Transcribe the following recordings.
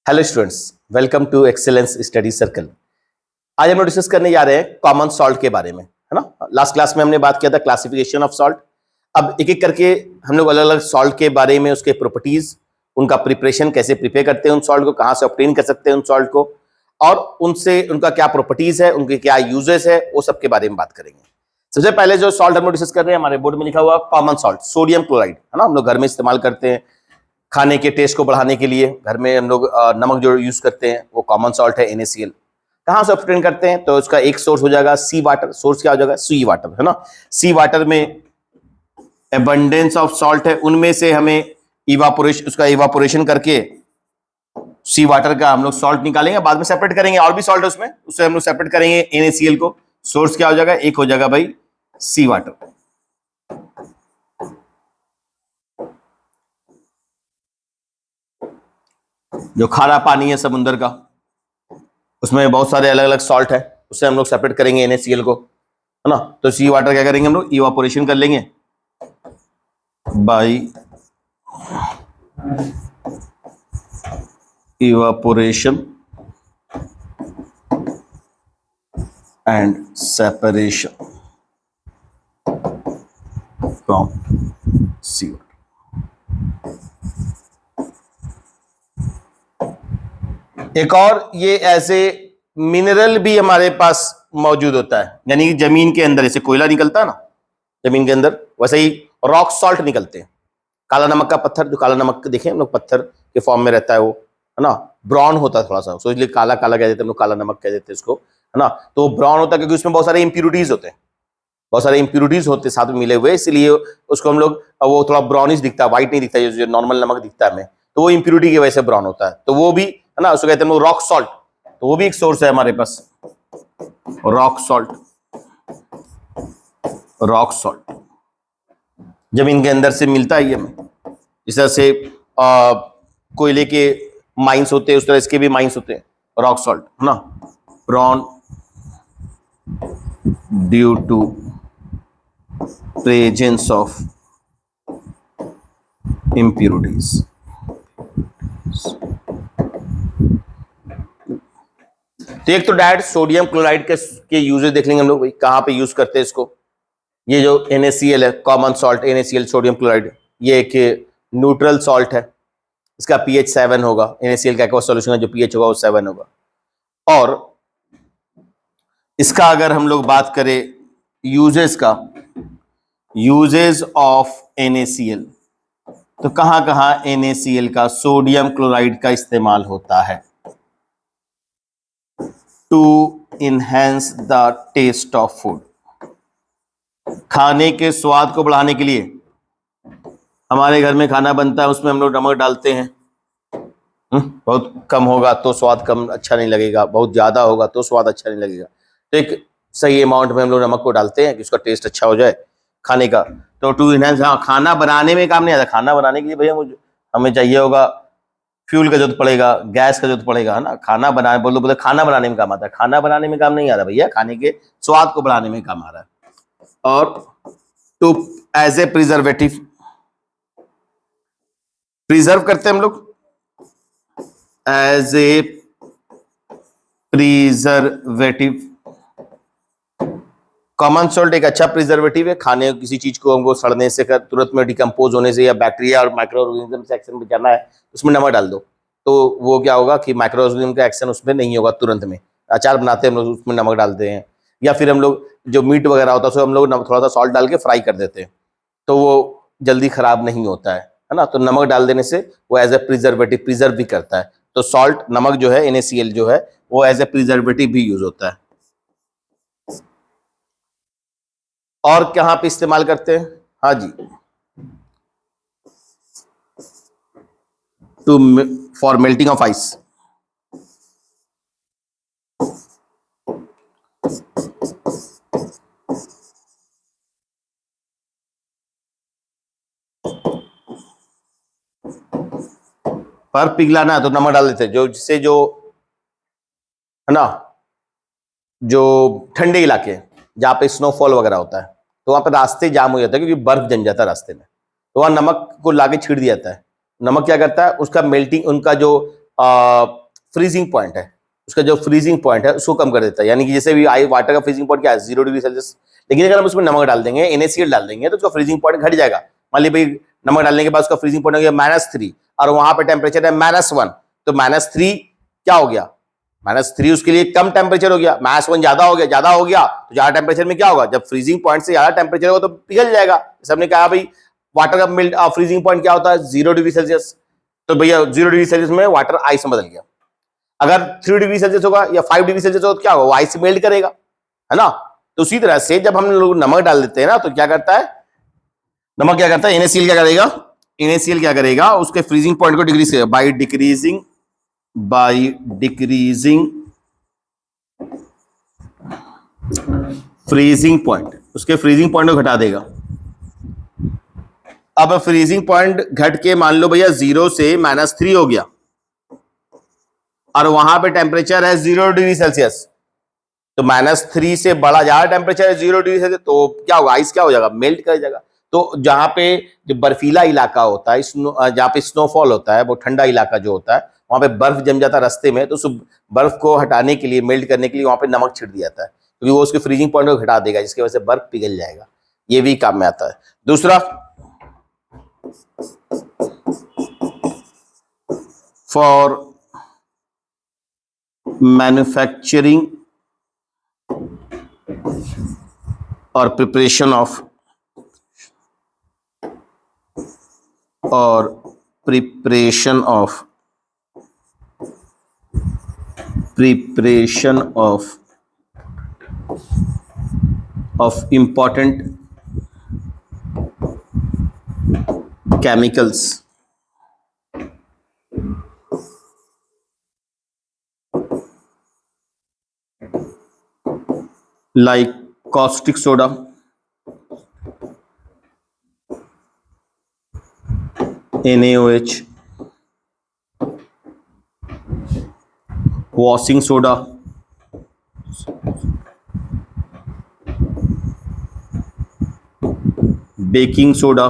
Hello students, welcome to excellence study circle. आज हम लोग डिस्कस करने जा रहे हैं कॉमन सॉल्ट के बारे में, है ना। लास्ट क्लास में हमने बात किया था क्लासिफिकेशन ऑफ सॉल्ट। अब एक एक करके हम लोग अलग अलग सॉल्ट के बारे में, उसके प्रॉपर्टीज, उनका प्रिपरेशन, कैसे प्रिपेयर करते हैं उन सॉल्ट को, कहाँ से ऑब्टेन कर सकते हैं उन सॉल्ट को, और उनसे उनका क्या प्रॉपर्टीज है, उनके क्या यूजेस है, वो सब के बारे में बात करेंगे। सबसे पहले जो सॉल्ट हम लोग डिस्कस कर रहे हैं, हमारे बोर्ड में लिखा हुआ कॉमन सॉल्ट, सोडियम क्लोराइड, है ना। हम लोग घर में इस्तेमाल करते हैं खाने के टेस्ट को बढ़ाने के लिए। घर में हम लोग नमक जो यूज करते हैं वो कॉमन सॉल्ट है, NaCl। कहाँ से ऑब्टेन करते हैं, तो उसका एक सोर्स हो जाएगा सी वाटर। सोर्स क्या हो जाएगा? सी वाटर, है ना। सी वाटर में एबंडेंस ऑफ सॉल्ट है, उनमें से हमें इवापोरेशन, उसका इवापोरेशन करके सी वाटर का हम लोग सॉल्ट निकालेंगे, बाद में सेपरेट करेंगे। और भी सॉल्ट है उसमें, उससे हम लोग सेपरेट करेंगे NaCl को। सोर्स क्या हो जाएगा? एक हो जाएगा भाई सी वाटर। जो खारा पानी है समुद्र का, उसमें बहुत सारे अलग अलग सॉल्ट है, उससे हम लोग सेपरेट करेंगे NaCl को, है ना। तो सी वाटर क्या करेंगे हम लोग? इवापोरेशन कर लेंगे by evaporation and separation from sea water. एक और ये ऐसे मिनरल भी हमारे पास मौजूद होता है, यानी कि जमीन के अंदर जैसे कोयला निकलता है ना जमीन के अंदर, वैसे ही रॉक सॉल्ट निकलते हैं। काला नमक का पत्थर, जो काला नमक देखें हम लोग, पत्थर के फॉर्म में रहता है वो, है ना। ब्राउन होता है थोड़ा सा, सो इसलिए काला काला कह देते हैं हम लोग, काला नमक कह देते हैं इसको, है ना। तो ब्राउन होता है क्योंकि उसमें बहुत सारे इंप्यूरिटीज होते हैं, बहुत सारे इंप्यूरिटीज होते हैं साथ में मिले हुए, इसलिए उसको हम लोग, वो थोड़ा ब्राउनिश दिखता है, व्हाइट नहीं दिखता जो नॉर्मल नमक दिखता है हमें, तो वो इंप्यूरिटी की वजह से ब्राउन होता है। तो वो भी, है ना, उसको कहते हैं रॉक सॉल्ट। तो वो भी एक सोर्स है हमारे पास, रॉक सॉल्ट। रॉक सॉल्ट जमीन के अंदर से मिलता है ये हमें, जिस तरह से कोयले के माइंस होते हैं उस तरह इसके भी माइंस होते हैं, रॉक सॉल्ट, है ना। Brown due to presence of impurities। तो एक तो डायरेक्ट सोडियम क्लोराइड के यूजेस देख लेंगे हम लोग, कहां पे यूज करते हैं इसको। ये जो NaCl है, common salt NaCl sodium chloride, ये एक न्यूट्रल सॉल्ट है, इसका pH 7 होगा। NaCl का एक्वा सॉल्यूशन का जो pH होगा वो 7 होगा। और इसका अगर हम लोग बात करें यूजेस का, यूजेस ऑफ NaCl, तो कहां कहां NaCl का, सोडियम क्लोराइड का इस्तेमाल होता है? To enhance the taste of food, खाने के स्वाद को बढ़ाने के लिए। हमारे घर में खाना बनता है, उसमें हम लोग नमक डालते हैं। बहुत कम होगा तो स्वाद कम अच्छा नहीं लगेगा, बहुत ज्यादा होगा तो स्वाद अच्छा नहीं लगेगा। तो एक सही अमाउंट में हम लोग नमक को डालते हैं कि उसका टेस्ट अच्छा हो जाए खाने का। तो टू इनहेंस, हाँ, खाना बनाने में काम नहीं आता। खाना बनाने के लिए भैया हमें चाहिए होगा फ्यूल का जरूरत पड़ेगा, गैस का जरूरत पड़ेगा, है ना। खाना बनाने बोलो खाना बनाने में काम आता है, खाना बनाने में काम नहीं आ रहा भैया, खाने के स्वाद को बढ़ाने में काम आ रहा है। और to as a preservative, preserve करते हैं हम लोग as a preservative. Common salt एक अच्छा प्रिजर्वेटिव है, खाने किसी चीज को हमको सड़ने से, तुरंत में डिकम्पोज होने से, या बैक्टीरिया और माइक्रो ऑर्गेनिज्म से एक्शन में जाना है, उसमें नमक डाल दो तो वो क्या होगा कि माइक्रो ऑर्गेनिज्म का एक्शन उसमें नहीं होगा तुरंत में। अचार बनाते हैं हम लोग, उसमें नमक डालते हैं, या फिर हम लोग जो मीट वगैरह होता है उसमें हम लोग थोड़ा सा सॉल्ट डाल के फ्राई कर देते हैं, तो वो जल्दी खराब नहीं होता है ना। तो नमक डाल देने से वो एज ए प्रिजर्वेटिव प्रिजर्व भी करता है। तो सॉल्ट, नमक जो है NaCl जो है, वो एज ए प्रिजर्वेटिव भी यूज होता है। और कहां पे इस्तेमाल करते हैं? हाँ जी, to for melting of ice. पर पिघलाना है तो नमक डाल देते हैं, जो जिससे जो, है ना, जो ठंडे इलाके जहां पे स्नोफॉल वगैरह होता है, तो वहां पे रास्ते जाम हो जाता है क्योंकि बर्फ जम जाता है रास्ते में, तो वहां नमक को लाके छीड़ दिया जाता है। नमक क्या करता है, उसका मेल्टिंग, उनका जो फ्रीजिंग पॉइंट है, उसका जो फ्रीजिंग पॉइंट है उसको कम कर देता है। यानी कि जैसे भी वाटर का फ्रीजिंग पॉइंट क्या है 0 डिग्री सेल्सियस, लेकिन अगर हम उसमें नमक डाल देंगे, NaCl डाल देंगे, तो उसका फ्रीजिंग पॉइंट घट जाएगा। मान लीजिए भाई नमक डालने के बाद उसका फ्रीजिंग पॉइंट हो गया -3 और वहां पे टेम्परेचर है -1, तो -3 क्या हो गया, -3 उसके लिए कम टेम्परेचर हो गया, -1 ज्यादा हो गया, तो ज्यादा टेम्परेचर में क्या होगा, जब फ्रीजिंग पॉइंट से ज्यादा टेम्परेचर होगा तो पिघल जाएगा। जैसे हमने कहा भाई वाटर का मिल्ट फ्रीजिंग पॉइंट क्या होता है 0 डिग्री सेल्सियस, तो भैया 0 डिग्री सेल्सियस में वाटर आइस में बदल गया। अगर 3 डिग्री सेल्सियस होगा या 5 डिग्री सेल्सियस होगा तो क्या होगा, वो आइस मेल्ट करेगा, है ना। तो उसी तरह से जब हम लोग नमक डाल देते हैं ना, तो क्या करता है, नमक क्या करता है, NaCl क्या करेगा, NaCl क्या करेगा, उसके फ्रीजिंग पॉइंट को डिक्रीज करेगा बाय डिक्रीजिंग फ्रीजिंग पॉइंट, उसके फ्रीजिंग पॉइंट को घटा देगा। अब फ्रीजिंग पॉइंट घट के मान लो भैया 0 से -3 हो गया और वहां पे टेम्परेचर है 0 डिग्री सेल्सियस, तो -3 से बड़ा ज्यादा टेम्परेचर है 0 डिग्री सेल्सियस, तो क्या होगा, आइस क्या हो जाएगा, मेल्ट कर जाएगा। तो जहां पे जो बर्फीला इलाका होता है, जहां पे स्नोफॉल होता है, वो ठंडा इलाका जो होता है, वहां पे बर्फ जम जाता है रास्ते में, तो उस बर्फ को हटाने के लिए, मेल्ट करने के लिए वहां पे नमक छिड़ दिया जाता है, क्योंकि वो उसके फ्रीजिंग पॉइंट को घटा देगा, जिसकी वजह से बर्फ पिघल जाएगा। ये भी काम में आता है। दूसरा, फॉर मैन्युफैक्चरिंग और preparation of important chemicals like caustic soda, NaOH, washing soda, baking soda,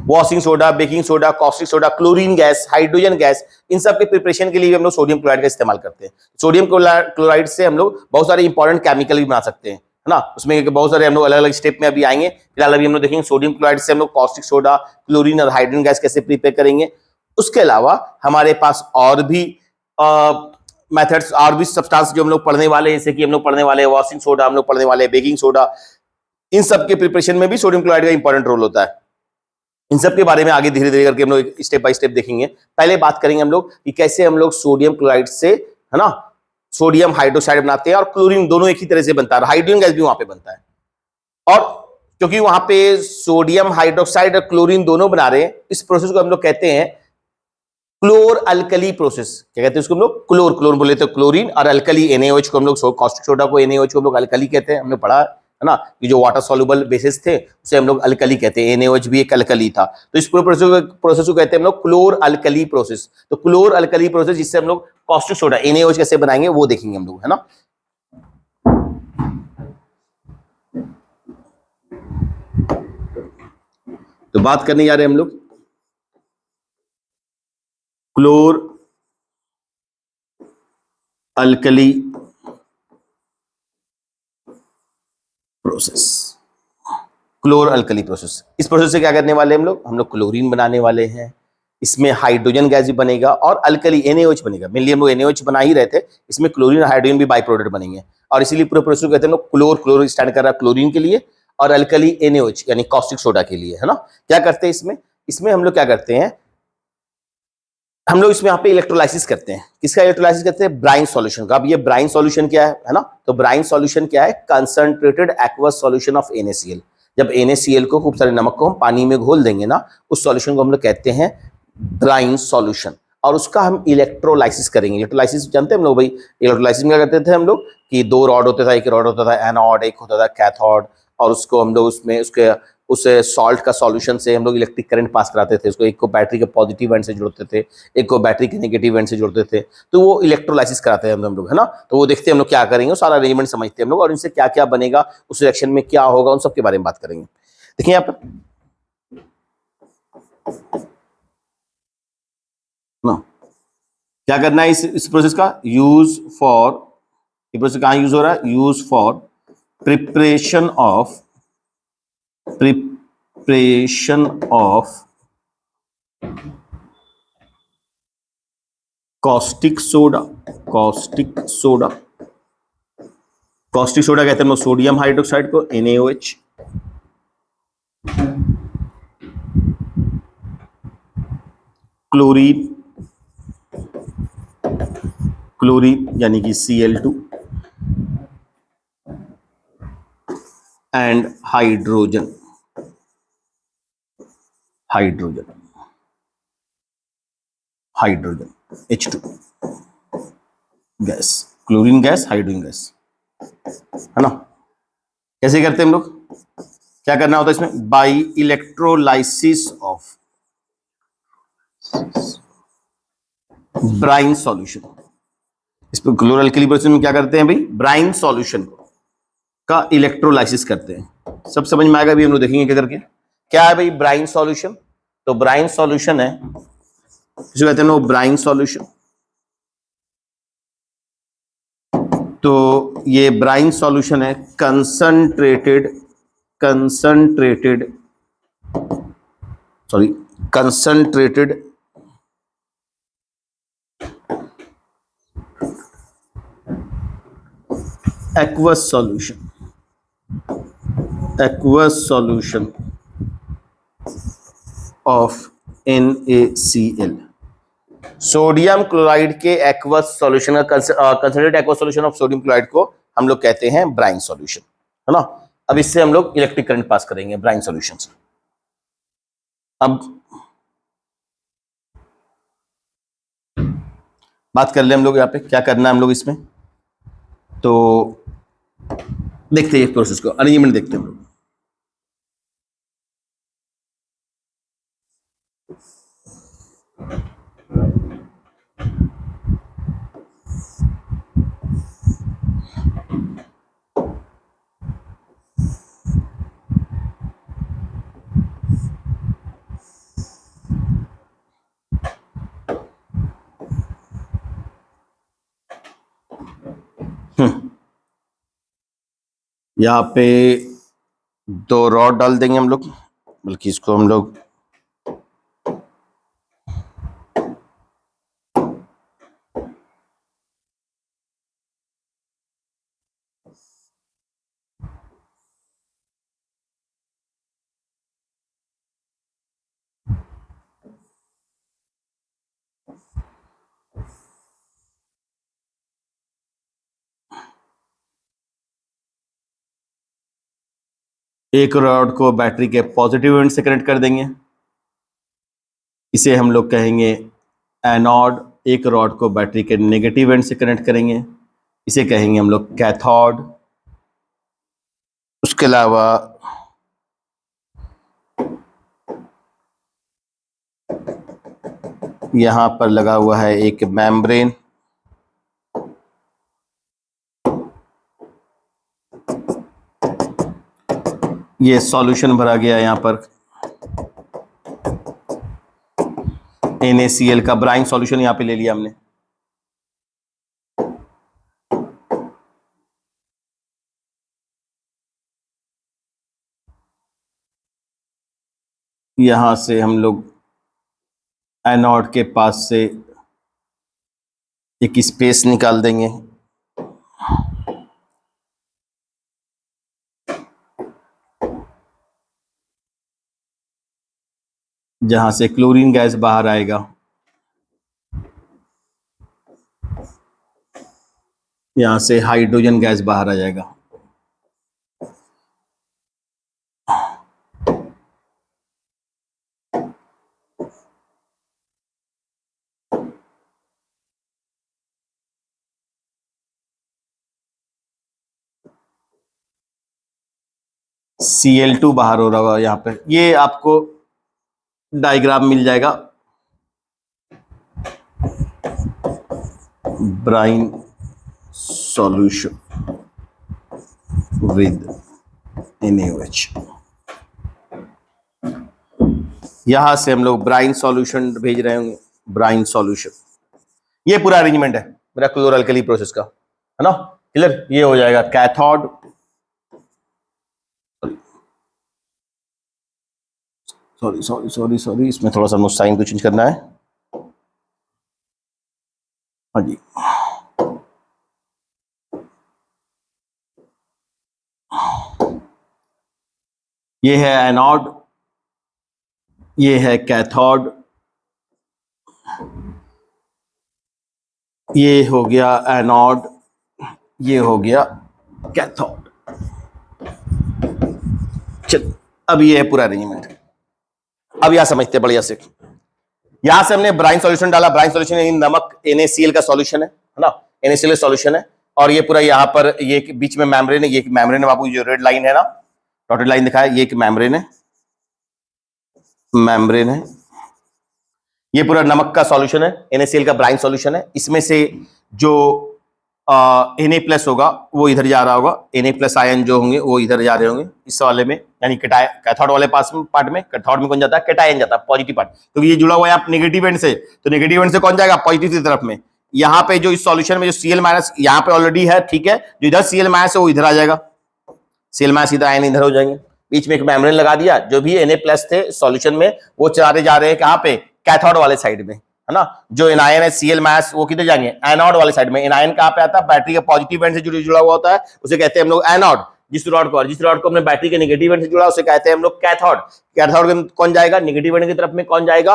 washing soda, baking soda, caustic soda, chlorine gas, hydrogen gas, इन सब के प्रिपरेशन के लिए हम लोग सोडियम क्लोराइड का इस्तेमाल करते हैं। सोडियम क्लोराइड से हम लोग बहुत सारे इंपॉर्टेंट केमिकल भी बना सकते हैं, है ना। उसमें बहुत सारे हम लोग अलग अलग स्टेप में अभी आएंगे। फिलहाल अभी हम लोग देखेंगे सोडियम क्लोराइड से हम लोग कॉस्टिक सोडा, क्लोरीन और हाइड्रोजन गैस कैसे प्रिपेयर करेंगे। उसके अलावा हमारे पास और भी मेथड्स और भी सब्सटेंस जो हम लोग पढ़ने वाले हैं, जैसे कि हम लोग पढ़ने वाले हैं वॉशिंग सोडा, हम लोग पढ़ने वाले हैं बेकिंग सोडा, इन सब के प्रिपरेशन में भी सोडियम क्लोराइड का इंपॉर्टेंट रोल होता है। इन सब के बारे में आगे धीरे धीरे करके हम लोग स्टेप बाय स्टेप देखेंगे। पहले बात करेंगे हम लोग कि कैसे हम लोग सोडियम क्लोराइड से, है ना, सोडियम हाइड्रोक्साइड बनाते हैं, और क्लोरीन दोनों एक ही तरह से बनता है, हाइड्रोजन गैस भी वहां पे बनता है। और क्योंकि वहां पे सोडियम हाइड्रोक्साइड और क्लोरीन दोनों बना रहे हैं, इस प्रोसेस को हम लोग कहते हैं क्लोर अल्कली प्रोसेस। क्या कहते हैं उसको हम लोग, क्लोर बोले तो क्लोरीन, और अल्कली NaOH को हम लोग, कॉस्टिक सोडा को NaOH को हम लोग अल्कली कहते हैं, हमने पढ़ा है ना, कि जो वाटर सॉल्युबल बेसिस थे उसे हम लोग अल्कली कहते हैं। NaOH भी एक अल्कली था, तो इस पूरे प्रोसेस को कहते हैं हम लोग क्लोर अल्कली प्रोसेस। तो क्लोर अल्कली प्रोसेस, जिससे हम लोग कॉस्टिक सोडा NaOH कैसे बनाएंगे वो देखेंगे हम लोग, है ना। तो बात करने जा रहे हैं हम लोग क्लोर अल्कली प्रोसेस। क्लोर अल्कली प्रोसेस, इस प्रोसेस से क्या करने वाले हैं हम लोग क्लोरीन बनाने वाले हैं। इसमें हाइड्रोजन गैस भी बनेगा और अल्कली NaOH बनेगा। मेनली हम लोग NaOH बना ही रहे थे, इसमें क्लोरीन और हाइड्रोजन भी बाई प्रोडक्ट बनेंगे, और इसीलिए पूरे प्रोसेस को कहते हैं लोग क्लोर स्टैंड कर रहा है क्लोरीन के लिए, और अल्कली NaOH यानी कॉस्टिक सोडा के लिए, है ना। क्या करते हैं इसमें हम लोग क्या करते हैं, हम लोग इसमें यहाँ पे इलेक्ट्रोलाइसिस करते हैं। किसका इलेक्ट्रोलाइसिस करते हैं, ब्राइन सॉल्यूशन का। अब ये ब्राइन सॉल्यूशन क्या है ना, तो ब्राइन सॉल्यूशन क्या है, concentrated aqueous solution of NaCl। जब NaCl को, खूब सारे नमक को हम पानी में घोल देंगे ना, उस सॉल्यूशन को हम लोग कहते हैं ब्राइन सॉल्यूशन, और उसका हम इलेक्ट्रोलाइसिस करेंगे। इलेक्ट्रोलाइसिस जानते हैं हम लोग भाई, इलेक्ट्रोलाइसिस में क्या करते थे हम लोग कि 2 रॉड होता था, एक रॉड होता था एनोड, एक होता था कैथोड, और उसको हम लोग उसमें उस सॉल्ट का सॉल्यूशन से हम लोग इलेक्ट्रिक करंट पास कराते थे। उसको एक को बैटरी के पॉजिटिव एंड से जोड़ते थे, एक को बैटरी के नेगेटिव एंड से जोड़ते थे, तो वो इलेक्ट्रोलाइसिस कराते हैं हम लोग, है ना। तो वो देखते हैं हम लोग क्या करेंगे, सारा अरेंजमेंट समझते हैं हम लोग, और इनसे क्या क्या बनेगा, उस रिएक्शन में क्या होगा, उन सब के बारे में बात करेंगे। देखिए यहाँ पर क्या करना है इस प्रोसेस का? यूज फॉर, ये प्रोसेस कहाँ यूज हो रहा है? Use for preparation of caustic soda कहते हैं हम लोग सोडियम हाइड्रोक्साइड को, NaOH। क्लोरीन यानी कि Cl2 and hydrogen H2 gas, chlorine gas, hydrogen gas, है ना। कैसे करते हैं हम लोग? क्या करना होता है इसमें? By electrolysis of brine solution. इस पर क्लोरल में क्या करते हैं भाई? ब्राइन सॉल्यूशन का इलेक्ट्रोलाइसिस करते हैं। सब समझ में आएगा, अभी हम लोग देखेंगे क्या करके। क्या है भाई ब्राइन सॉल्यूशन? तो ब्राइन सॉल्यूशन है, जो कहते हैं लोग ब्राइन सॉल्यूशन। तो ये ब्राइन सॉल्यूशन है concentrated aqueous solution of NaCl। Sodium chloride के एक्वस सॉल्यूशन का concentrated aqueous solution of sodium chloride को हम लोग कहते हैं ब्राइन सॉल्यूशन, है ना। अब इससे हम लोग इलेक्ट्रिक करंट पास करेंगे ब्राइन सॉल्यूशन से। अब बात कर ले हम लोग यहाँ पे क्या करना है हम लोग इसमें। तो देखते हैं इस प्रोसेस को, अरेंजमेंट देखते हैं हम लोग। यहाँ पे 2 रॉड डाल देंगे हम लोग, बल्कि इसको हम लोग एक रॉड को बैटरी के पॉजिटिव एंड से कनेक्ट कर देंगे, इसे हम लोग कहेंगे एनोड। एक रॉड को बैटरी के नेगेटिव एंड से कनेक्ट करेंगे, इसे कहेंगे हम लोग कैथोड। उसके अलावा यहां पर लगा हुआ है एक मेम्ब्रेन, ये सॉल्यूशन भरा गया यहां पर NaCl का ब्राइन सॉल्यूशन यहां पे ले लिया हमने। यहां से हम लोग एनोड के पास से एक स्पेस निकाल देंगे, जहां से क्लोरीन गैस बाहर आएगा। यहां से हाइड्रोजन गैस बाहर आ जाएगा। Cl2 बाहर हो रहा होगा यहाँ पे, ये आपको डायग्राम मिल जाएगा। ब्राइन सॉल्यूशन विद NaOH, यहां से हम लोग ब्राइन सॉल्यूशन भेज रहे होंगे, ब्राइन सॉल्यूशन। ये पूरा अरेंजमेंट है मेरा क्लोर अल्कली प्रोसेस का, है ना, क्लियर। ये हो जाएगा कैथोड, सॉरी इसमें थोड़ा सा मुझे साइन को चेंज करना है। हाँ जी, ये है एनोड, ये है कैथोड, ये हो गया एनोड, ये हो गया कैथोड। चल, अब ये है पूरा अरेंजमेंट। अब यहां समझते हैं बढ़िया से। यहां से हमने ब्राइन सॉल्यूशन डाला, ब्राइन सॉल्यूशन यानी नमक NaCl का सॉल्यूशन है ना, NaCl का सॉल्यूशन है। और ये पूरा यहाँ पर ये बीच में मेम्ब्रेन है, ये मेम्ब्रेन है बाबू, जो रेड लाइन है ना, डॉटेड लाइन दिखाया, ये एक मेम्ब्रेन है, मेम्ब्रेन है। ये पूरा नमक का सॉल्यूशन है, NaCl का ब्राइन सॉल्यूशन है। इसमें से जो Na+ होगा वो इधर जा रहा होगा, Na+ आयन जो होंगे वो इधर जा रहे होंगे इस वाले में, यानी कैथोड वाले पार्ट में। कैथोड में कौन जाता है? कैटायन जाता है, पॉजिटिव पार्ट, क्योंकि ये जुड़ा हुआ है आप नेगेटिव एंड से, तो नेगेटिव एंड से कौन जाएगा? पॉजिटिव की तरफ में। यहाँ पे जो इस सॉल्यूशन में जो Cl- यहाँ पे ऑलरेडी है, ठीक है, जो इधर Cl- है वो इधर आ जाएगा, Cl- इधर आयन इधर हो जाएंगे। बीच में एक मेम्ब्रेन लगा दिया, जो भी Na+ थे सॉल्यूशन में वो चलाते जा रहे हैं कहाँ पे? कैथोड वाले साइड में, है ना। जो एनायन है Cl- वो किधर जाएंगे? एनोड वाले साइड में। एनायन कहाँ पे आता है? बैटरी के पॉजिटिव एंड से जुड़ा हुआ होता है, उसे कहते हैं हम लोग एनोड। जिस रॉड को हमने बैटरी के नेगेटिव एंड से जुड़ा उसे कहते हैं हम लोग कैथोड। कैथोड में कौन जाएगा? नेगेटिव एंड की तरफ में कौन जाएगा?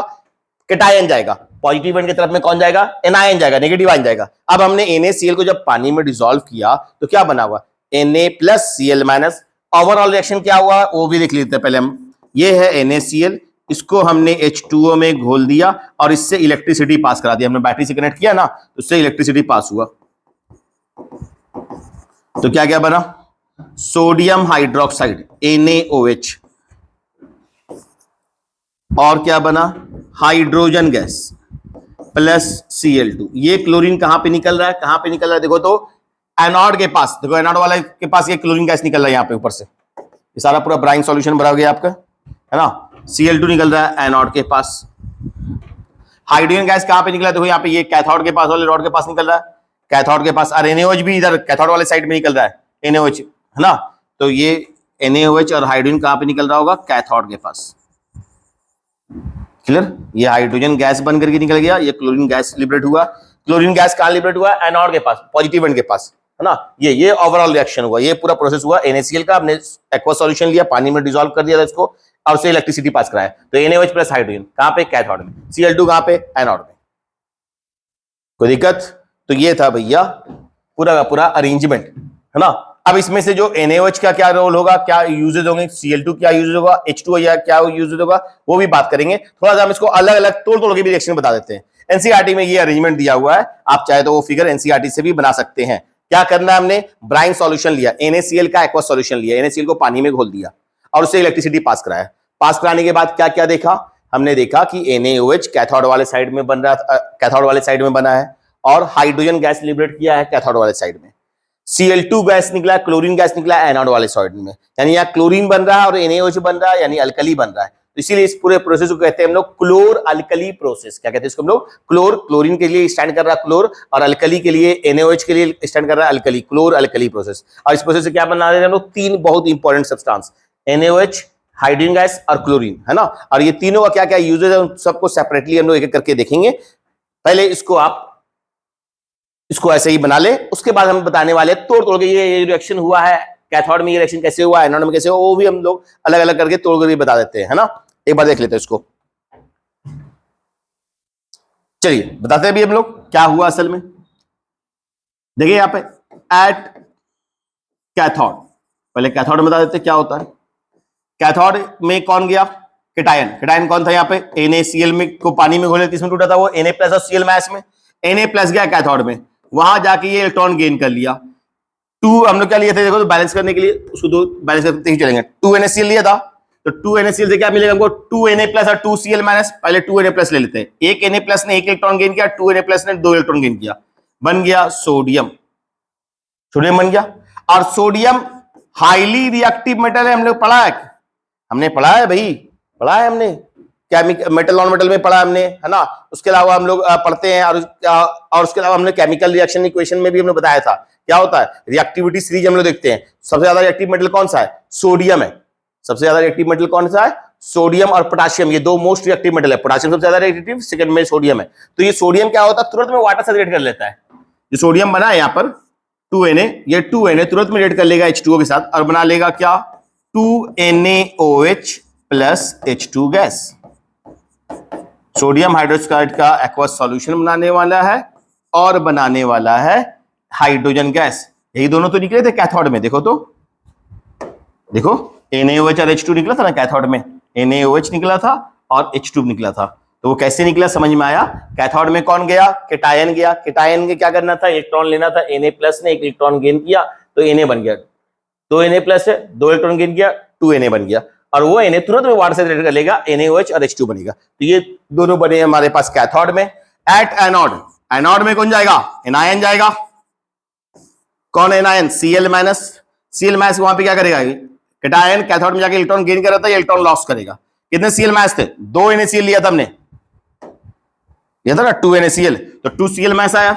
कैटायन जाएगा। पॉजिटिव एंड की तरफ में कौन जाएगा? एनायन जाएगा, नेगेटिव आयन जाएगा। अब हमने NaCl को जब पानी में डिसॉल्व किया तो क्या बना हुआ? Na+Cl-। ओवरऑल रिएक्शन क्या हुआ वो भी देख लेते हैं पहले हम। ये है NaCl, इसको हमने H2O में घोल दिया और इससे इलेक्ट्रिसिटी पास करा दिया। हमने बैटरी से कनेक्ट किया ना, तो उससे इलेक्ट्रिसिटी पास हुआ, तो क्या क्या बना? Sodium hydroxide NaOH। और क्या बना? Hydrogen gas plus Cl2। ये क्लोरीन कहां पे निकल रहा है? कहां पे निकल रहा है देखो तो, एनोड के पास। देखो एनोड वाले के पास ये क्लोरीन गैस निकल रहा है यहाँ पे ऊपर से। ये सारा पूरा ब्राइन सॉल्यूशन भरा गया आपका, है ना। Cl2 निकल रहा है एनोड के पास। हाइड्रोजन गैस कहां पे निकला? देखो यहाँ पे ये कैथोड के पास वाले रॉड के पास निकल रहा है, कैथोड के पास। और NaOH भी इधर कैथोड वाले साइड में निकल रहा है, NaOH, है ना। तो ये NaOH और हाइड्रोजन कहां पे निकल रहा होगा? कैथोड के पास। क्लियर? ये हाइड्रोजन गैस बन करके निकल गया, ये क्लोरीन गैस लिबरेट हुआ। क्लोरीन गैस कहां लिबरेट हुआ? एनोड के पास, पॉजिटिव एंड के पास, है ना। ये ओवरऑल रिएक्शन हुआ, ये पूरा प्रोसेस हुआ। NaCl का हमने एक्वा सॉल्यूशन लिया, पानी में डिसॉल्व कर दिया था इसको, और उससे इलेक्ट्रिसिटी पास कराया। तो NaOH प्लस हाइड्रोजन कहां पे? कैथोड में। Cl2 कहां पे? एनोड में। कोई दिक्कत? तो ये था भैया पूरा का पूरा अरेंजमेंट, है ना। अब इसमें से जो NaOH का क्या रोल होगा, क्या यूजेज होंगे, Cl2 क्या यूजेज होगा, H2O या क्या यूजेज होगा, वो भी बात करेंगे। थोड़ा सा हम इसको अलग अलग तोड़ के भी रिएक्शन बता देते हैं। NCERT में ये अरेंजमेंट दिया हुआ है, आप चाहे तो वो फिगर NCERT से भी बना सकते हैं। क्या करना है? हमने ब्राइन सॉल्यूशन लिया, NaCl का एक्वा सॉल्यूशन लिया, NaCl को पानी में घोल दिया और उससे इलेक्ट्रिसिटी पास कराया। पास कराने के बाद क्या क्या देखा? हमने देखा कि NaOH कैथोड वाले साइड में बन रहा, कैथोड वाले साइड में बना है, और हाइड्रोजन गैस लिबरेट किया है कैथोड वाले साइड में। Cl2 गैस निकला, क्लोरीन गैस निकला एनोड वाले साइड में, यानी यहाँ क्लोरीन बन रहा है और NaOH बन रहा है, यानी अल्कली बन रहा है। तो इसीलिए इस पूरे प्रोसेस को कहते हैं हम लोग क्लोर अल्कली प्रोसेस। क्या कहते हैं इसको हम लोग? क्लोर। क्लोरीन के लिए स्टैंड कर रहा है क्लोर, और अल्कली के लिए NaOH के लिए स्टैंड कर रहा है अल्कली, क्लोर अल्कली प्रोसेस। और इस प्रोसेस से क्या बना रहे हैं हम लोग? तीन बहुत important substance, NaOH, hydrogen gas और क्लोरीन, है ना। और ये तीनों का क्या क्या यूजेज है उन सबको सेपरेटली हम लोग एक एक करके देखेंगे। पहले इसको आप इसको ऐसे ही बना ले, उसके बाद हम बताने वाले तोड़ के ये रिएक्शन हुआ है कैथोड में, ये रिएक्शन कैसे हुआ, एनोड में कैसे हुआ, वो भी हम लोग अलग अलग करके तोड़ कर बता देते हैं, है ना। एक बार देख लेते हैं इसको। चलिए बताते हैं अभी हम लोग क्या हुआ असल में। देखिए यहाँ पे एट कैथोड, पहले कैथोड में बता देते क्या होता है। कैथोड में कौन गया? कैटायन। कैटायन कौन था यहाँ पे? NaCl में को पानी में घोले इसमें टूटा था वो Na+ और Cl- में। Na+ गया कैथोड में, वहां जाके ये इलेक्ट्रॉन गेन कर लिया। 2 हम लोग क्या लिए थे देखो, तो बैलेंस करने के लिए उसको दो बैलेंस करते ही चलेंगे। 2 NaCl लिया था, तो 2 NaCl से क्या मिलेगा हमको? 2 Na+ और 2 Cl-। पहले 2 Na+ ले लेते हैं। एक Na+ ने एक इलेक्ट्रॉन गेन किया, 2 Na+ ने 2 इलेक्ट्रॉन गेन किया, बन गया सोडियम। सोडियम बन गया। और सोडियम हाईली रिएक्टिव मेटल है, हम लोग पढ़ा है, हमने पढ़ा है भाई, पढ़ा है हमने। मेटल नॉन मेटल में पढ़ा हमने, है ना। उसके अलावा हम लोग पढ़ते हैं और उसके अलावा हमने केमिकल रिएक्शन इक्वेशन में भी हमने बताया था क्या होता है, रिएक्टिविटी सीरीज हम लोग देखते हैं। सबसे ज्यादा रिएक्टिव मेटल कौन सा है, सोडियम है। सबसे ज्यादा रिएक्टिव मेटल कौन सा है, सोडियम और पोटाशियम, ये दो मोस्ट रिएक्टिव मेटल है। पोटाशियम सबसे ज्यादा रिएक्टिव, सेकंड में सोडियम है। तो ये सोडियम क्या होता है, तुरंत में वाटर से रिएक्ट कर लेता है। जो सोडियम बना है यहाँ पर 2Na, ये 2Na तुरंत में रिएक्ट कर लेगा H2O के साथ और बना लेगा क्या, 2NaOH plus H2 gas. Sodium hydroxide का एक्वस सॉल्यूशन बनाने वाला है और बनाने वाला है हाइड्रोजन गैस। यही दोनों तो निकले थे कैथोड में, देखो तो, देखो NaOH और H2 निकला था ना कैथोड में, NaOH निकला था और H2 निकला था। तो वो कैसे निकला समझ में आया। कैथोड में कौन गया, केटायन गया। केटायन के क्या करना था, इलेक्ट्रॉन लेना था। Na प्लस ने एक इलेक्ट्रॉन गेन किया तो Na बन गया, 2 Na प्लस है, 2 इलेक्ट्रॉन गेन किया, 2Na बन गया। और वो Na तुरंत में वाटर से रिएक्ट कर लेगा, NaOH और H2 बनेगा। तो ये दोनों बने हमारे पास कैथोड में। एट एनोड, एनोड में कौन जाएगा, एनायन जाएगा। कौन anion, Cl minus. Cl minus वहां पे क्या करेगा, केटायन कैथोड में जाके इलेक्ट्रॉन गेन कर रहा था, ये इलेक्ट्रॉन लॉस करेगा। कितने Cl माइनस थे, 2 NaCl लिया था हमने, लिया था ना 2 NaCl, तो 2 Cl माइनस आया।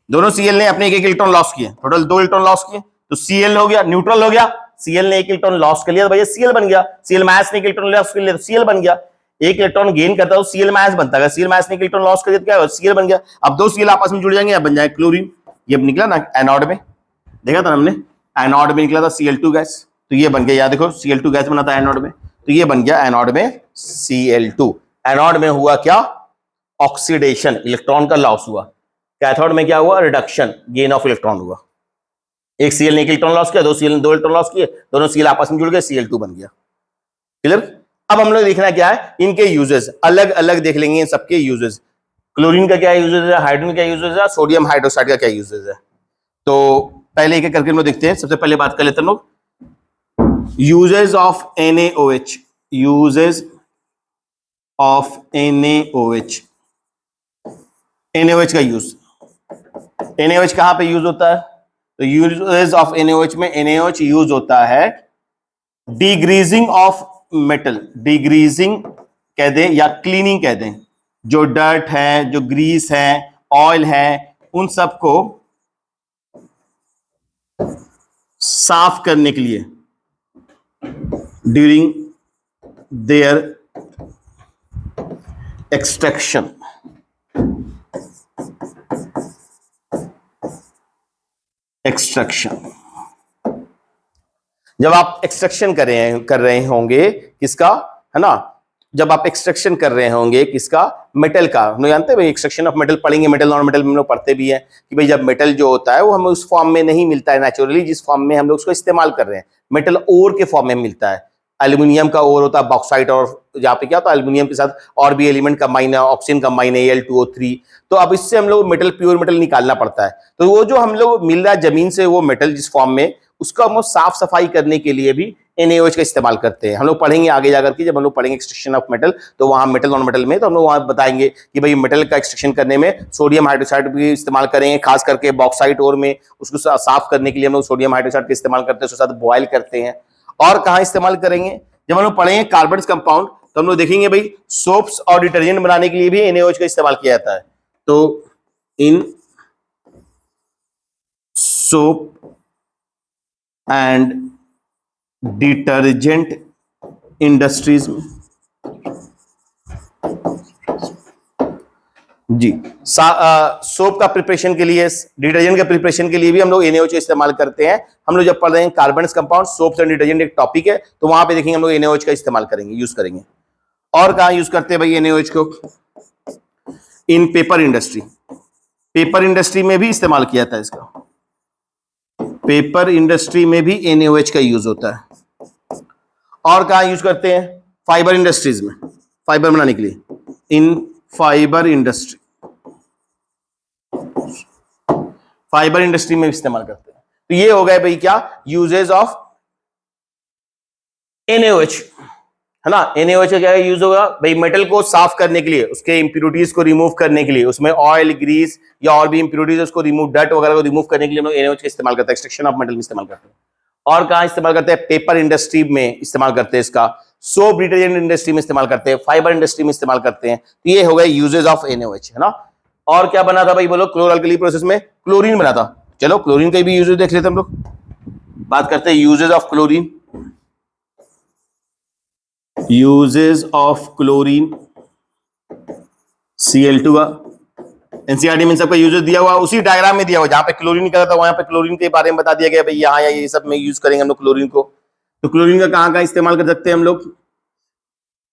दोनों Cl ने अपने एक एक इलेक्ट्रॉन लॉस किए, टोटल 2 इलेक्ट्रॉन लॉस किए, तो Cl हो गया, न्यूट्रल हो गया। Cl ने एक इलेक्ट्रॉन लॉस कर लिया तो भैया Cl बन गया। Cl माइनस ने एक इलेक्ट्रॉन लॉस कर लिया तो Cl बन गया। एक इलेक्ट्रॉन गेन करता है तो Cl माइनस बनता है, Cl माइनस ने एक इलेक्ट्रॉन लॉस कर दिया तो क्या होगा, Cl बन गया। अब दो Cl आपस में जुड़ जाएंगे, अब बन जाए क्लोरीन। ये निकला ना एनोड में, देखा था हमने, एनोड में निकला था Cl2 गैस, तो ये बन गया, याद देखो Cl2 गैस बना था एनोड में, तो ये बन गया एनोड में Cl2। एनोड में हुआ क्या, ऑक्सीडेशन, इलेक्ट्रॉन का लॉस हुआ। कैथोड में क्या हुआ, रिडक्शन, गेन ऑफ इलेक्ट्रॉन हुआ। एक Cl ने एक इलेक्ट्रॉन लॉस किया, दो Cl ने दो इलेक्ट्रॉन लॉस किए, दोनों Cl आपस में जुड़ गए, Cl2 बन गया। क्लियर। अब हम लोग देखना क्या है, इनके यूजेस अलग अलग देख लेंगे, इन सबके यूजेस। क्लोरीन का क्या यूजेस है, हाइड्रोजन का क्या यूजेस है, सोडियम हाइड्रोक्साइड का क्या यूजेस है। तो पहले एक एक करके हम लोग देखते हैं। सबसे पहले बात कर लेते हैं लोग uses of NaOH, uses of NaOH। NaOH का यूज, NaOH कहां पे यूज होता है, तो यूजेस ऑफ NaOH में NaOH यूज होता है डिग्रीजिंग ऑफ मेटल, डिग्रीजिंग कह दें या क्लीनिंग कह दें, जो डर्ट है, जो ग्रीस है, ऑयल है, उन सबको साफ करने के लिए ड्यूरिंग देयर एक्सट्रैक्शन। एक्सट्रैक्शन, जब आप एक्सट्रैक्शन कर रहे होंगे किसका, है ना, जब आप एक्सट्रैक्शन कर रहे होंगे किसका, मेटल का। हम लोग जानते हैं भाई एक्सट्रैक्शन ऑफ मेटल पढ़ेंगे, मेटल नॉन मेटल में हम लोग पढ़ते भी हैं कि भाई जब मेटल जो होता है वो हमें उस फॉर्म में नहीं मिलता है नेचुरली, जिस फॉर्म में हम लोग उसको इस्तेमाल कर रहे हैं, मेटल ओर के फॉर्म में मिलता है। एल्यूमिनियम का ओर होता है बॉक्साइट, और यहाँ पे क्या होता है, एल्यूमिनियम के साथ और भी एलिमेंट कंबाइन है, ऑक्सीजन कंबाइन है, Al2O3। तो अब इससे हम लोग मेटल, प्योर मेटल निकालना पड़ता है। तो वो जो हम लोग मिल रहा है जमीन से वो मेटल जिस फॉर्म में, उसका हम साफ सफाई करने के लिए भी NaOH का इस्तेमाल करते हैं। हम लोग पढ़ेंगे आगे जाकर के, जब हम लोग पढ़ेंगे एक्सट्रैक्शन ऑफ मेटल, तो वहां मेटल नॉन मेटल में, तो हम लोग वहां बताएंगे कि भाई मेटल का एक्सट्रैक्शन करने में सोडियम हाइड्रोक्साइड भी इस्तेमाल करेंगे, खास करके बॉक्साइट ओर में उसको साफ करने के लिए हम लोग सोडियम हाइड्रोक्साइड का इस्तेमाल करते हैं, उसके साथ बॉयल करते हैं। और कहाँ इस्तेमाल करेंगे, जब हम लोग पढ़ेंगे कार्बन कंपाउंड, तो हम लोग देखेंगे भाई सोप्स और डिटर्जेंट बनाने के लिए भी NaOH का इस्तेमाल किया जाता है। तो इन सोप एंड डिटर्जेंट इंडस्ट्रीज में जी सोप का प्रिपरेशन के लिए, डिटर्जेंट का प्रिपरेशन के लिए भी हम लोग NaOH इस्तेमाल करते हैं। हम लोग जब पढ़ रहे हैं carbon compound, soaps and detergent एक टॉपिक है, तो वहां पे देखेंगे हम लोग NaOH का इस्तेमाल करेंगे, यूज करेंगे। और कहां यूज करते हैं भाई NaOH को, इन पेपर इंडस्ट्री, पेपर इंडस्ट्री में भी इस्तेमाल किया था इसका, पेपर इंडस्ट्री में भी NaOH का यूज होता है। और कहां यूज करते हैं, फाइबर इंडस्ट्रीज में, फाइबर बनाने के लिए, इन फाइबर इंडस्ट्री, फाइबर इंडस्ट्री में इस्तेमाल करते हैं। तो ये हो गए भाई क्या यूजेस ऑफ NaOH, है ना। NaOH का क्या यूज होगा भाई, मेटल को साफ करने के लिए, उसके इंप्योरिटीज को रिमूव करने के लिए, उसमें ऑयल, ग्रीस या और भी इंप्योरिटीज उसको रिमूव, डर्ट वगैरह को रिमूव करने के लिए हम लोग NaOH का इस्तेमाल करते हैं, एक्सट्रैक्शन ऑफ मेटल में इस्तेमाल करते हैं। और कहां इस्तेमाल करते हैं, पेपर इंडस्ट्री में इस्तेमाल करते हैं इसका, सोप डिटर्जेंट इंडस्ट्री में इस्तेमाल करते हैं, फाइबर इंडस्ट्री में इस्तेमाल करते हैं। तो ये हो गए यूजेज ऑफ NaOH, है ना। और क्या बना था भाई बोलो, क्लोरअल्कली प्रोसेस में क्लोरीन बना था। चलो क्लोरीन का भी यूजेज देख लेते हैं हम लोग। बात करते हैं uses of chlorine. Uses of chlorine Cl2 का एनसीईआरटी में सबका यूजेज दिया हुआ, उसी डायग्राम में दिया हुआ, जहां पे क्लोरीन का था वहां पे क्लोरीन के बारे में बता दिया गया भाई यहाँ ये सब में यूज करेंगे हम लोग क्लोरीन को। तो क्लोरीन का कहां इस्तेमाल कर सकते हैं हम लोग?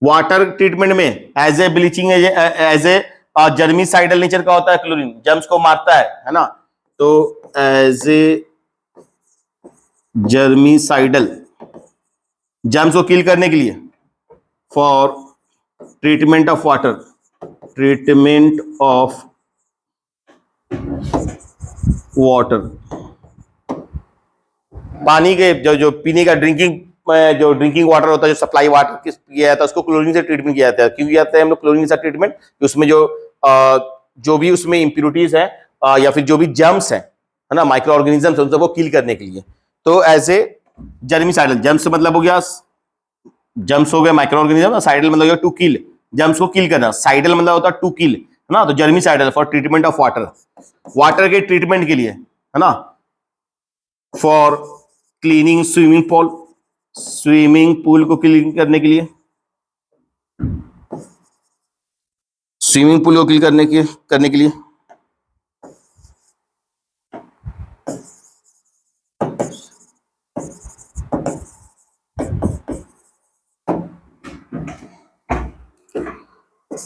वाटर ट्रीटमेंट में as a bleaching, as a germicidal nature का होता है क्लोरीन, जर्म्स को मारता है ना। तो एज ए जर्मीसाइडल, जर्म्स को किल करने के लिए, for treatment of water, treatment of water, पानी के जो पीने का ड्रिंकिंग वाटर होता है, जो सप्लाई वाटर किया जाता है उसको क्लोरीन से ट्रीटमेंट किया जाता है। क्यों किया जाता है हम लोग क्लोरीन से ट्रीटमेंट? उसमें जो भी उसमें इंप्योरिटीज है या फिर जो भी जर्म्स है ना, माइक्रो ऑर्गेनिजम्स, उन सबको किल करने के लिए। तो एज ए जर्मीसाइडल, जर्म्स मतलब हो गया, जर्म्स हो गए माइक्रो ऑर्गेनिज्म, साइडल मतलब हो गया टू किल, जर्म्स को किल करना, साइडल मतलब होता है टू किल, है ना। तो germicidal for treatment of water, water के ट्रीटमेंट के लिए, है ना। For cleaning swimming pool, swimming pool को क्लीन करने के लिए, स्विमिंग पूल को क्लीन करने के लिए।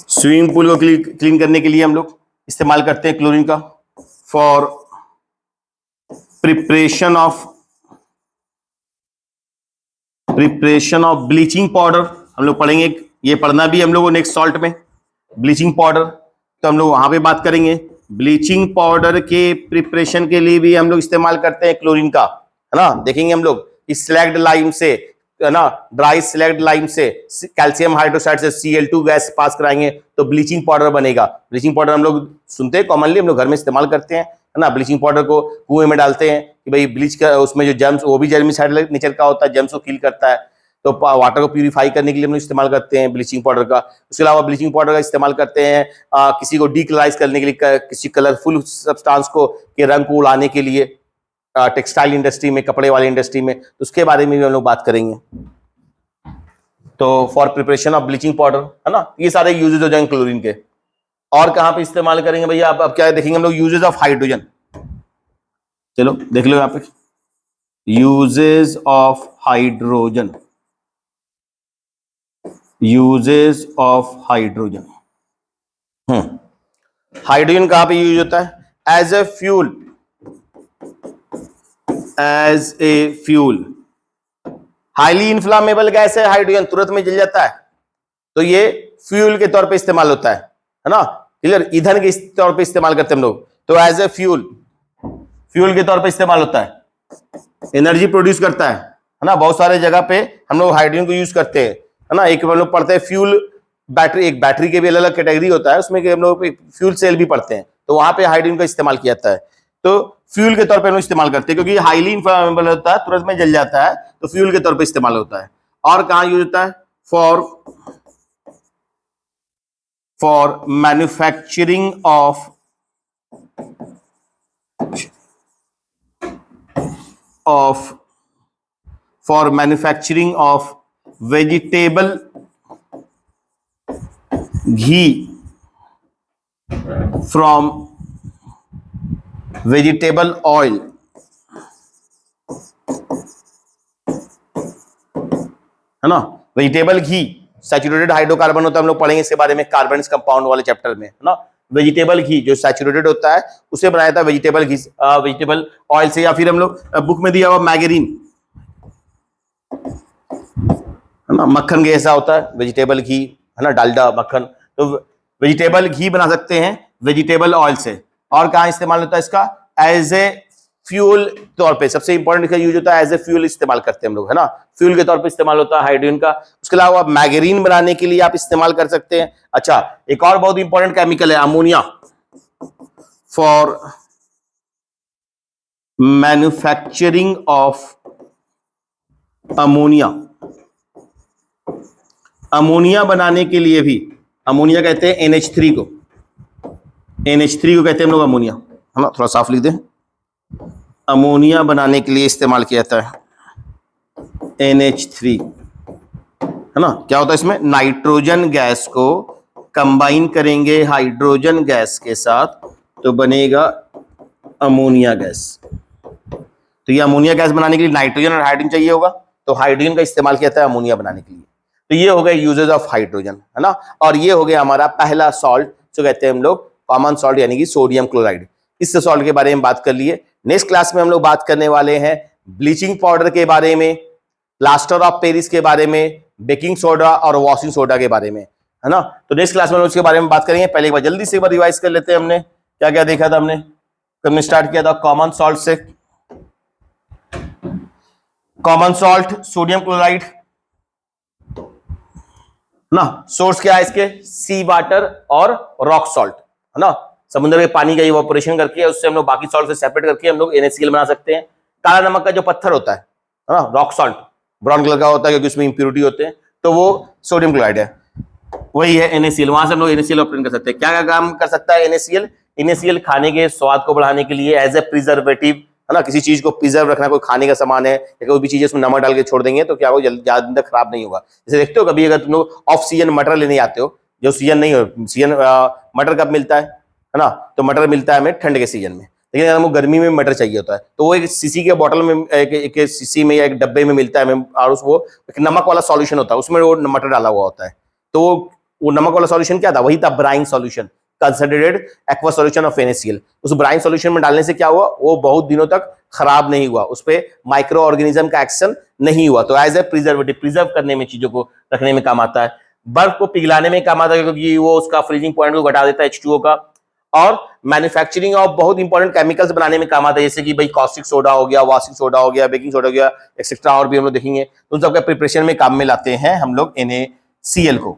स्विमिंग पूल को क्लीन करने के लिए हम लोग इस्तेमाल करते हैं क्लोरीन का। For preparation of bleaching powder, हम लोग पढ़ेंगे, ये पढ़ना भी हम लोग नेक्स्ट सॉल्ट में, ब्लीचिंग पाउडर। तो हम लोग वहां पे बात करेंगे। ब्लीचिंग पाउडर के प्रिपरेशन के लिए भी हम लोग इस्तेमाल करते हैं क्लोरीन का, है ना। देखेंगे हम लोग इस स्लैग्ड लाइम से, है ना, ड्राई स्लैग्ड लाइम से कैल्शियम हाइड्रोक्साइड से Cl2 गैस पास कराएंगे तो ब्लीचिंग पाउडर बनेगा। ब्लीचिंग पाउडर हम लोग सुनते हैं कॉमनली, हम लोग घर में इस्तेमाल करते हैं, है ना। ब्लीचिंग पाउडर को कुएं में डालते हैं कि भाई ब्लीच का उसमें जो जर्म्स, वो भी जर्मीसाइडल नेचर का होता है, जर्म्स को किल करता है। तो वाटर को प्यूरिफाई करने के लिए हम लोग इस्तेमाल करते हैं ब्लीचिंग पाउडर का। उसके अलावा ब्लीचिंग पाउडर का इस्तेमाल करते हैं किसी को डीकलराइज करने के लिए, किसी कलरफुल सब्सटेंस को के रंग को उड़ाने के लिए, टेक्सटाइल इंडस्ट्री में, कपड़े वाली इंडस्ट्री में, तो उसके बारे में भी हम लोग बात करेंगे। तो for preparation of bleaching powder, है ना, ये सारे यूजेज हो जाएंगे क्लोरीन के। और कहां पे इस्तेमाल करेंगे भैया? अब क्या देखेंगे हम लोग? Uses of hydrogen. चलो देख लो यहाँ पे, uses of hydrogen, uses of hydrogen. Hydrogen कहां पे यूज होता है? As a fuel, as a fuel. Highly inflammable gas है हाइड्रोजन, तुरंत में जल जाता है, तो ये फ्यूल के तौर पे इस्तेमाल होता है ना। क्लियर? ईंधन के तौर पे इस्तेमाल करते हैं हम लोग, तो एज ए फ्यूल, फ्यूल के तौर पे इस्तेमाल होता है, एनर्जी प्रोड्यूस करता है ना। बहुत सारे जगह पे हम लोग हाइड्रोजन को यूज करते हैं, है ना। एक हम लोग पढ़ते हैं फ्यूल बैटरी, एक बैटरी के भी अलग अलग कैटेगरी होता है, उसमें हम लोग फ्यूल सेल भी पढ़ते हैं, तो वहां पे हाइड्रोजन का इस्तेमाल किया जाता है। तो फ्यूल के तौर पे हम लोग इस्तेमाल करते हैं, क्योंकि हाईली इन्फ्लामेबल होता है, तुरंत में जल जाता है, तो फ्यूल के तौर पे इस्तेमाल होता है। और कहां यूज होता है? For manufacturing of vegetable ghee from vegetable oil, है ना। वेजिटेबल घी सैचुरेटेड हाइड्रोकार्बन होता है, हम लोग पढ़ेंगे इसके बारे में कार्बन कंपाउंड वाले चैप्टर में, है ना। वेजिटेबल घी जो सैचुरेटेड होता है उसे बनाया था वेजिटेबल घी, वेजिटेबल ऑयल से, या फिर हम लोग बुक में दिया हुआ मैगरीन, है ना, मक्खन जैसा होता है वेजिटेबल घी, है ना, डालडा मक्खन। तो वेजिटेबल घी बना सकते हैं वेजिटेबल ऑयल से। और कहां इस्तेमाल होता है इसका? एज ए फ्यूल तौर पे, सबसे इंपॉर्टेंट इसका यूज होता है एज ए फ्यूल इस्तेमाल करते हैं हम लोग, है ना। फ्यूल के तौर पे इस्तेमाल होता है हाइड्रोजन का। उसके अलावा मैगरीन बनाने के लिए आप इस्तेमाल कर सकते हैं। अच्छा, एक और बहुत इंपॉर्टेंट केमिकल है ammonia, for manufacturing of ammonia, ammonia बनाने के लिए भी, अमोनिया कहते हैं NH3 को, NH3 को कहते हैं हम लोग अमोनिया, है ना, थोड़ा साफ लिख दें। अमोनिया बनाने के लिए इस्तेमाल किया जाता है NH3, है ना। क्या होता है इसमें, नाइट्रोजन गैस को कंबाइन करेंगे हाइड्रोजन गैस के साथ तो बनेगा अमोनिया गैस। तो ये अमोनिया गैस बनाने के लिए नाइट्रोजन और हाइड्रोजन चाहिए होगा, तो हाइड्रोजन का इस्तेमाल किया जाता है अमोनिया बनाने के लिए। तो ये हो गए यूजेस ऑफ हाइड्रोजन, है ना। और ये हो गया हमारा पहला सॉल्ट जो कहते हैं हम लोग कॉमन सॉल्ट, यानी कि सोडियम क्लोराइड। इस सॉल्ट के बारे में बात कर लिए। नेक्स्ट क्लास में हम लोग बात करने वाले हैं ब्लीचिंग पाउडर के बारे में, प्लास्टर ऑफ पेरिस के बारे में, बेकिंग सोडा और वॉशिंग सोडा के बारे में, है ना। तो नेक्स्ट क्लास में हम उसके बारे में बात करेंगे। पहले एक बार जल्दी से एक बार रिवाइज कर लेते हैं, हमने क्या क्या देखा था। हमने स्टार्ट किया था कॉमन सॉल्ट से। कॉमन सॉल्ट सोडियम क्लोराइड ना, सोर्स क्या है इसके, सी वाटर और रॉक सॉल्ट, है ना। समुद्र के पानी का इवोपोरेशन करके उससे हम लोग बाकी सॉल्ट से सेपरेट करके हम लोग NaCl बना सकते हैं। काला नमक का जो पत्थर होता है ना, रॉक सॉल्ट, ब्राउन कलर का होता है क्योंकि उसमें इंप्योरिटी होते हैं, तो वो सोडियम क्लोराइड है, वही है NaCl। वहां से हम लोग NaCl ऑब्टेन कर सकते हैं। क्या क्या काम कर सकता है NaCl? NaCl खाने के स्वाद को बढ़ाने के लिए एज ए प्रिजर्वेटिव, है ना। किसी चीज को प्रिजर्व रखना, कोई खाने का सामान है या कोई भी चीज उसमें नमक डाल के छोड़ देंगे तो क्या होगा, ज्यादा दिन तक खराब नहीं होगा। जैसे देखते हो कभी अगर तुम लोग ऑफ सीजन मटर लेने आते हो, जो सीजन नहीं हो, सीजन मटर कब मिलता है ना, तो मटर मिलता है हमें ठंड के सीजन में। लेकिन अगर हमको गर्मी में मटर चाहिए होता है तो वो एक सीसी के बॉटल में, एक सीसी में या एक डब्बे में मिलता है हमें, और वो एक नमक वाला सॉल्यूशन होता है, उसमें वो मटर डाला हुआ होता है। तो वो नमक वाला सॉल्यूशन क्या था, वही था brine solution, concentrated aqua solution of NaCl। उस ब्राइन सॉल्यूशन में डालने से क्या हुआ, वो बहुत दिनों तक खराब नहीं हुआ, उस पे माइक्रो ऑर्गेनिज्म का एक्शन नहीं हुआ। तो एज ए प्रिजर्वेटिव, प्रिजर्व करने में, चीजों को रखने में काम आता है। बर्फ को पिघलाने में काम आता है क्योंकि वो उसका फ्रीजिंग पॉइंट को घटा देता है H2O का। और मैन्युफैक्चरिंग ऑफ बहुत इंपॉर्टेंट केमिकल्स बनाने में काम आता है, जैसे कि भाई कॉस्टिक सोडा हो गया, वॉशिंग सोडा हो गया, बेकिंग सोडा हो गया, एक्सेट्रा, और भी हम लोग देखेंगे। तो उन सबका प्रिपरेशन में काम में लाते हैं हम लोग NaCl को।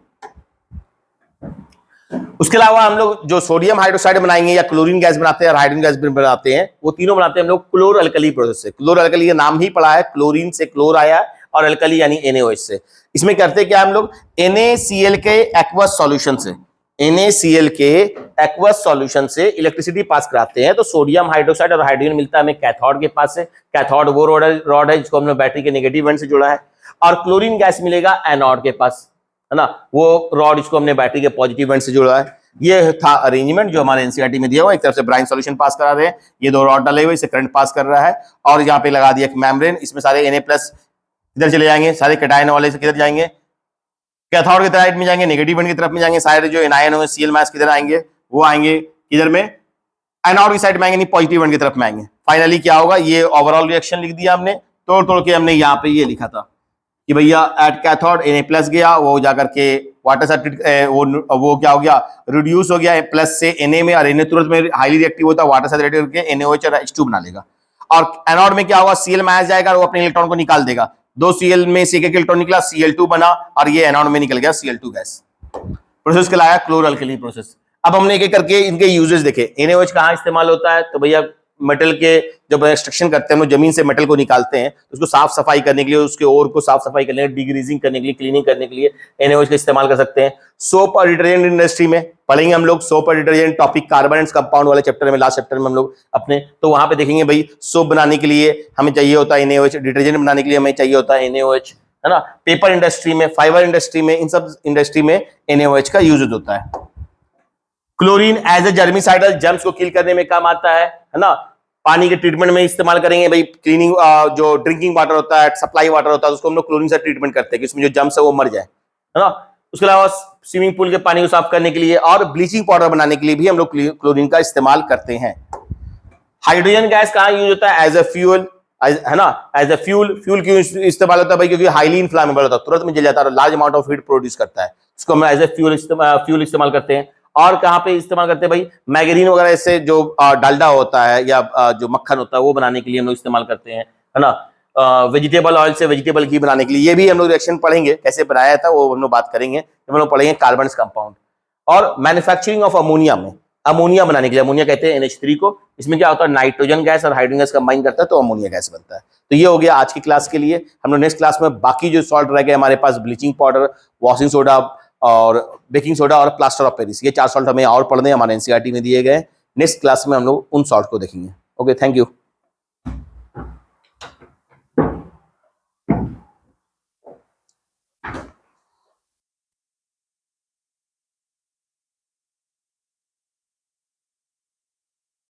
उसके अलावा हम लोग जो सोडियम हाइड्रोक्साइड बनाएंगे या क्लोरीन गैस बनाते हैं और हाइड्रोजन गैस बनाते हैं, वो तीनों बनाते हैं हम लोग क्लोर अल्कली प्रोसेस से। क्लोर अल्कली का नाम ही पड़ा है, क्लोरीन से क्लोर आया और अल्कली यानी NaOH से। इसमें करते क्या हम लोग, NaCl के एक्वस सॉल्यूशन से, NaCl के एक्वस सॉल्यूशन से इलेक्ट्रिसिटी पास कराते हैं। तो सोडियम हाइड्रोक्साइड और हाइड्रोजन मिलता है हमें कैथोड के पास से। कैथोड वो रॉड है जिसको हमने बैटरी के नेगेटिव एंड से जोड़ा है, और क्लोरीन गैस मिलेगा एनोड के पास, है ना। वो रॉड इसको हमने बैटरी के पॉजिटिव एंड से जोड़ा है। ये था अरेंजमेंट जो हमारे NCERT में दिया हुआ। एक तरफ से ब्राइन सॉल्यूशन पास करा रहे हैं, ये दो रॉड डाले हुए, इसे करंट पास कर रहा है, और यहाँ पे लगा दिया एक मेम्ब्रेन। इसमें सारे Na+ किधर चले जाएंगे, सारे कैटायन वाले से किधर जाएंगे, कैथोड की तरफ में जाएंगे, नेगेटिव एंड की तरफ में जाएंगे। सारे जो एनायन हो Cl मास किधर आएंगे, वो आएंगे किधर में, एनोड की साइड में आएंगे, नहीं पॉजिटिव एंड की तरफ में आएंगे। फाइनली क्या होगा, ये ओवरऑल रिएक्शन लिख दिया हमने, तोड़ तोड़ के हमने यहाँ पे ये लिखा था कि भैया एट कैथोड Na+ गया, वो जाकर के वाटर साथ वो क्या हो गया, रिड्यूस हो गया प्लस से Na में, और Na तुरंत में हाईली रिएक्टिव होता है, वाटर साथ रिएक्ट करके NaOH और H2 बना लेगा। और एनोड में क्या होगा, Cl माइनस जाएगा और वो अपने इलेक्ट्रॉन को निकाल देगा। दो Cl में से एक इलेक्ट्रॉन निकला, Cl2 बना, और ये एनोड में निकल गया Cl2 गैस। प्रोसेस कहलाया क्लोर अल्कली प्रोसेस। अब हमने एक एक करके इनके यूजेस देखे। NaOH कहाँ इस्तेमाल होता है, तो भैया मेटल के जब एक्सट्रैक्शन करते हैं हम लोग, जमीन से मेटल को निकालते हैं, उसको साफ सफाई करने के लिए, उसके ओर को साफ सफाई करने के लिए, डिग्रीजिंग करने के लिए, क्लीनिंग करने के लिए NaOH का इस्तेमाल कर सकते हैं। सोप और डिटर्जेंट इंडस्ट्री में पढ़ेंगे हम लोग, सोप और detergent topic carbon and compound वाले चैप्टर में, लास्ट चैप्टर में हम लोग अपने, तो वहां पे देखेंगे भाई सोप बनाने के लिए हमें चाहिए होता है NaOH, डिटर्जेंट बनाने के लिए हमें चाहिए होता है NaOH, है ना। पेपर इंडस्ट्री में, फाइबर इंडस्ट्री में, इन सब इंडस्ट्री में NaOH का यूज होता है। Chlorine as a germicidal, germs को किल करने में काम आता है ना। पानी के ट्रीटमेंट में इस्तेमाल करेंगे भाई, क्लीनिंग, जो ड्रिंकिंग वाटर होता है, सप्लाई वाटर होता है, उसको हम लोग क्लोरीन से ट्रीटमेंट करते हैं कि उसमें जो जर्म्स है वो मर जाए, है ना। उसके अलावा स्विमिंग पूल के पानी को साफ करने के लिए और ब्लीचिंग पाउडर बनाने के लिए भी हम लोग क्लोरीन का इस्तेमाल करते हैं। हाइड्रोजन गैस कहाँ यूज होता है, एज ए फ्यूल, है ना, एज ए फ्यूल। फ्यूल क्यों इस्तेमाल होता है भाई, क्योंकि हाईली इन्फ्लामेबल होता है, तुरंत में जल जाता है, large amount of heat produce करता है, इसको हम एज ए फ्यूल इस्तेमाल करते हैं। और कहाँ पे इस्तेमाल करते हैं भाई, मैगरीन वगैरह से जो डालडा होता है या जो मक्खन होता है वो बनाने के लिए हम लोग इस्तेमाल करते हैं, है ना। वेजिटेबल ऑयल से वेजिटेबल घी बनाने के लिए, ये भी हम लोग रिएक्शन पढ़ेंगे कैसे बनाया था, वो हम लोग बात करेंगे जब हम लोग पढ़ेंगे कार्बन कंपाउंड। और मैन्युफैक्चरिंग ऑफ अमोनिया में, अमोनिया बनाने के लिए, अमोनिया कहते हैं NH3 को। इसमें क्या होता है, नाइट्रोजन गैस और हाइड्रोजन गैस कंबाइन करता है तो अमोनिया गैस बनता है। तो ये हो गया आज की क्लास के लिए। हम लोग नेक्स्ट क्लास में बाकी जो सॉल्ट रह गए हमारे पास, ब्लीचिंग पाउडर, वॉशिंग सोडा और बेकिंग सोडा और प्लास्टर ऑफ पेरिस, ये 4 सॉल्ट हमें और पढ़ने हमारे NCERT में दिए गए। नेक्स्ट क्लास में हम लोग उन सॉल्ट को देखेंगे। Okay, thank you.